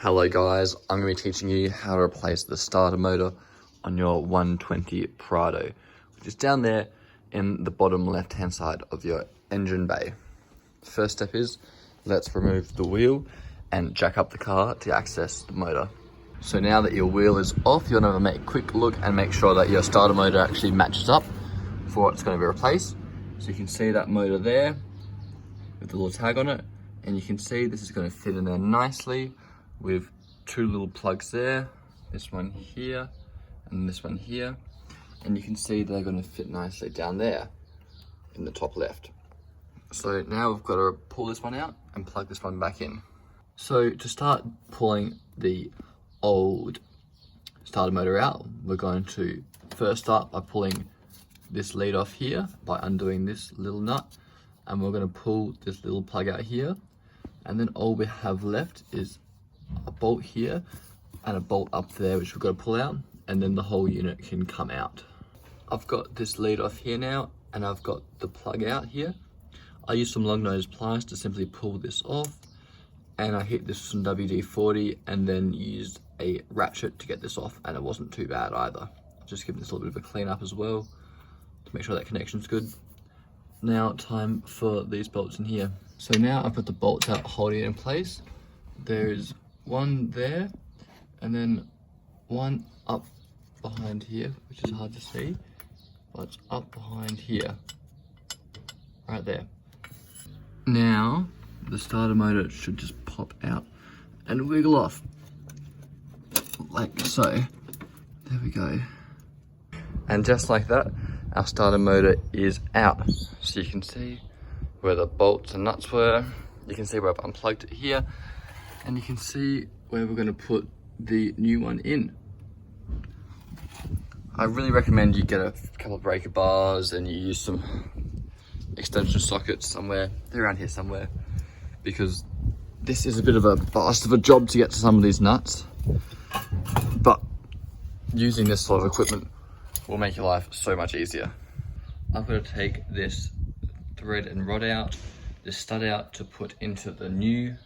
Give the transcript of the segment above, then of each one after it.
Hello guys, I'm going to be teaching you how to replace the starter motor on your 120 Prado, which is down there in the bottom left hand side of your engine bay. First step is, let's remove the wheel and jack up the car to access the motor. So now that your wheel is off, you're going to make a quick look and make sure that your starter motor actually matches up for what's going to be replaced. So you can see that motor there with the little tag on it, and you can see this is going to fit in there nicely with two little plugs there, this one here and this one here, and you can see they're going to fit nicely down there in the top left. So now we've got to pull this one out and plug this one back in. So to start pulling the old starter motor out, we're going to first start by pulling this lead off here by undoing this little nut, and we're going to pull this little plug out here, and then all we have left is a bolt here and a bolt up there which we've got to pull out, and then the whole unit can come out. I've got this lead off here now, and I've got the plug out here. I use some long nose pliers to simply pull this off, and I hit this with some WD-40 and then used a ratchet to get this off, and it wasn't too bad either. I've just given this a little bit of a clean up as well to make sure that connection's good. Now time for these bolts in here. So now I've got the bolts out holding it in place. There's one there, and then one up behind here, which is hard to see, but it's up behind here, right there. Now the starter motor should just pop out and wiggle off, like so. There we go. And just like that, our starter motor is out. So you can see where the bolts and nuts were. You can see where I've unplugged it here, and you can see where we're going to put the new one in. I really recommend you get a couple of breaker bars and you use some extension sockets somewhere. They're around here somewhere, because this is a bit of a bastard of a job to get to some of these nuts, but using this sort of equipment will make your life so much easier. I've got to take this thread and rod out, this stud out to put into the new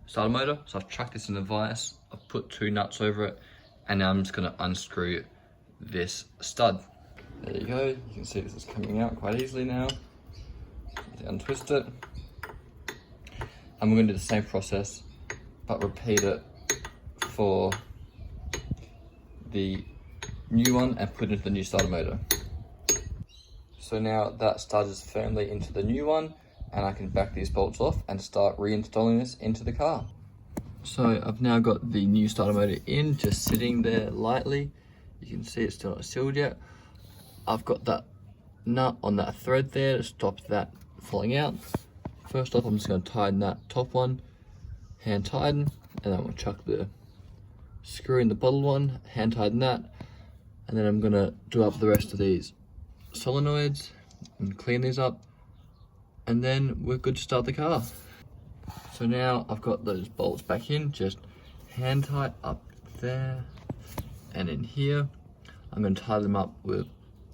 starter motor. So I've chucked this in the vise, I've put two nuts over it, and now I'm just going to unscrew this stud. There you go, you can see this is coming out quite easily now. Untwist it, and we're going to do the same process but repeat it for the new one and put it into the new starter motor. So now that stud is firmly into the new one, and I can back these bolts off and start reinstalling this into the car. So I've now got the new starter motor in, just sitting there lightly. You can see it's still not sealed yet. I've got that nut on that thread there to stop that falling out. First off, I'm just going to tighten that top one, hand tighten, and then we'll chuck the screw in the bottom one, hand tighten that, and then I'm going to do up the rest of these solenoids and clean these up, and then we're good to start the car. So now I've got those bolts back in, just hand tight up there and in here. I'm going to tie them up with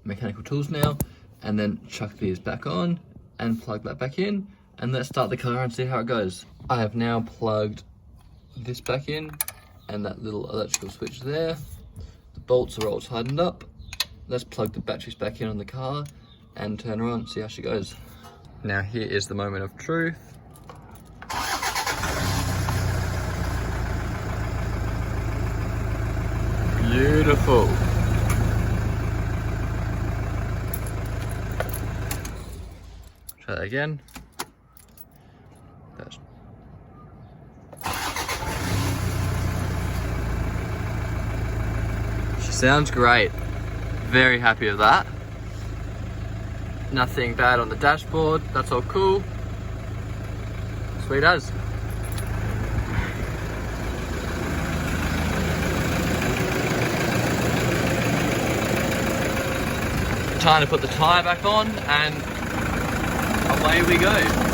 mechanical tools now, and then chuck these back on and plug that back in, and let's start the car and see how it goes. I have now plugged this back in and that little electrical switch there. The bolts are all tightened up. Let's plug the batteries back in on the car and turn her on and see how she goes. Now here is the moment of truth. Beautiful. Try that again. She sounds great. Very happy with that. Nothing bad on the dashboard, that's all cool. Sweet as. Time to put the tyre back on, and away we go.